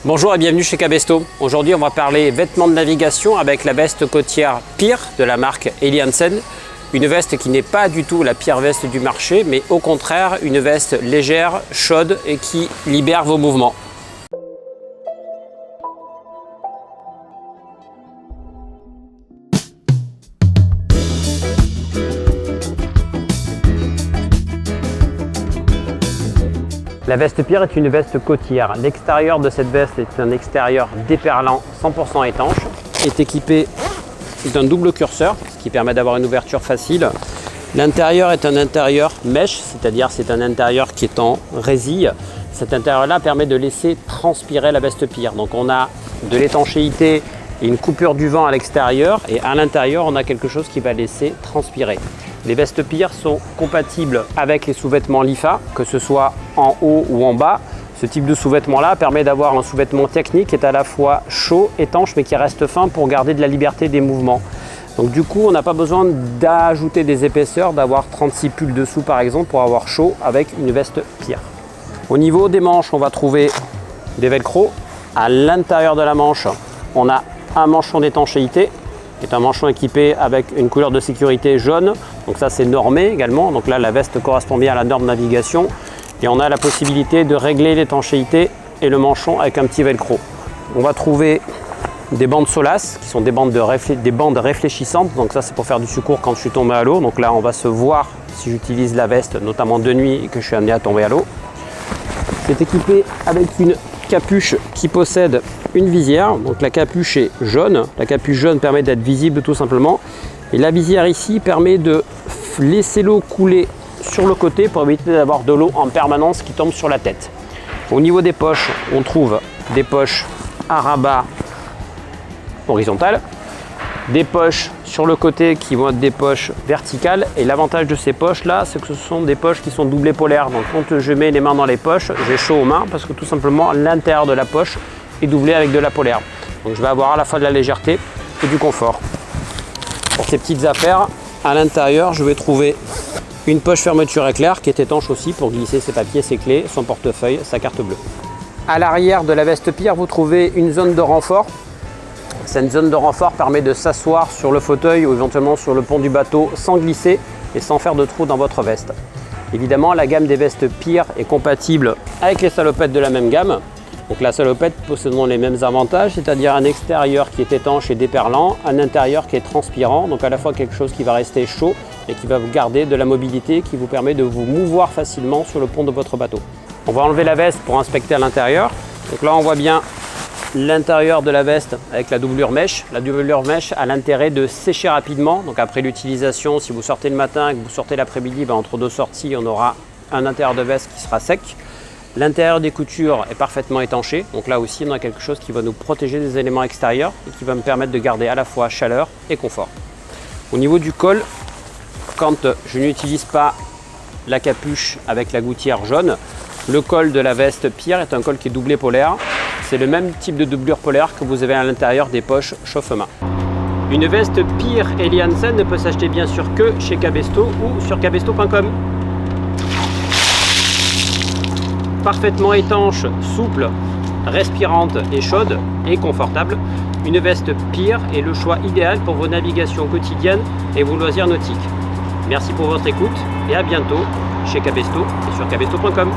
Bonjour et bienvenue chez Cabesto. Aujourd'hui on va parler vêtements de navigation avec la veste côtière Pyr de la marque Helly Hansen. Une veste qui n'est pas du tout la pire veste du marché, mais au contraire une veste légère, chaude et qui libère vos mouvements. La veste Pyr est une veste côtière. L'extérieur de cette veste est un extérieur déperlant 100% étanche. Est équipé d'un double curseur, ce qui permet d'avoir une ouverture facile. L'intérieur est un intérieur mèche, c'est-à-dire c'est un intérieur qui est en résille. Cet intérieur-là permet de laisser transpirer la veste Pyr. Donc on a de l'étanchéité et une coupure du vent à l'extérieur, et à l'intérieur on a quelque chose qui va laisser transpirer. Les vestes Pyr sont compatibles avec les sous-vêtements Lifa, que ce soit en haut ou en bas. Ce type de sous-vêtement-là permet d'avoir un sous-vêtement technique qui est à la fois chaud, étanche, mais qui reste fin pour garder de la liberté des mouvements. Donc du coup, on n'a pas besoin d'ajouter des épaisseurs, d'avoir 36 pulls dessous par exemple pour avoir chaud avec une veste Pyr. Au niveau des manches, on va trouver des velcro. À l'intérieur de la manche, on a un manchon d'étanchéité, qui est un manchon équipé avec une couleur de sécurité jaune. Donc ça c'est normé également. Donc là la veste correspond bien à la norme navigation. Et on a la possibilité de régler l'étanchéité et le manchon avec un petit velcro. On va trouver des bandes Solas qui sont des bandes réfléchissantes. Donc ça c'est pour faire du secours quand je suis tombé à l'eau. Donc là on va se voir si j'utilise la veste, notamment de nuit et que je suis amené à tomber à l'eau. C'est équipé avec une capuche qui possède une visière. Donc la capuche est jaune. La capuche jaune permet d'être visible tout simplement. Et la visière ici permet de laisser l'eau couler sur le côté pour éviter d'avoir de l'eau en permanence qui tombe sur la tête. Au niveau des poches, on trouve des poches à rabat horizontales, des poches sur le côté qui vont être des poches verticales. Et l'avantage de ces poches là, c'est que ce sont des poches qui sont doublées polaires. Donc quand je mets les mains dans les poches, j'ai chaud aux mains parce que tout simplement l'intérieur de la poche est doublé avec de la polaire. Donc je vais avoir à la fois de la légèreté et du confort. Pour ces petites affaires, à l'intérieur, je vais trouver une poche fermeture éclair qui est étanche aussi pour glisser ses papiers, ses clés, son portefeuille, sa carte bleue. À l'arrière de la veste Pyr, vous trouvez une zone de renfort. Cette zone de renfort permet de s'asseoir sur le fauteuil ou éventuellement sur le pont du bateau sans glisser et sans faire de trou dans votre veste. Évidemment, la gamme des vestes Pyr est compatible avec les salopettes de la même gamme. Donc la salopette possédant les mêmes avantages, c'est-à-dire un extérieur qui est étanche et déperlant, un intérieur qui est transpirant, donc à la fois quelque chose qui va rester chaud et qui va vous garder de la mobilité, qui vous permet de vous mouvoir facilement sur le pont de votre bateau. On va enlever la veste pour inspecter à l'intérieur. Donc là on voit bien l'intérieur de la veste avec la doublure mèche. La doublure mèche a l'intérêt de sécher rapidement, donc après l'utilisation, si vous sortez le matin et que vous sortez l'après-midi, entre deux sorties on aura un intérieur de veste qui sera sec. L'intérieur des coutures est parfaitement étanché, donc là aussi on a quelque chose qui va nous protéger des éléments extérieurs et qui va me permettre de garder à la fois chaleur et confort. Au niveau du col, quand je n'utilise pas la capuche avec la gouttière jaune, le col de la veste Pyr est un col qui est doublé polaire. C'est le même type de doublure polaire que vous avez à l'intérieur des poches chauffe-main. Une veste Pyr Helly Hansen ne peut s'acheter bien sûr que chez Cabesto ou sur cabesto.com. Parfaitement étanche, souple, respirante et chaude et confortable, une veste Pyr est le choix idéal pour vos navigations quotidiennes et vos loisirs nautiques. Merci pour votre écoute et à bientôt chez Cabesto et sur cabesto.com.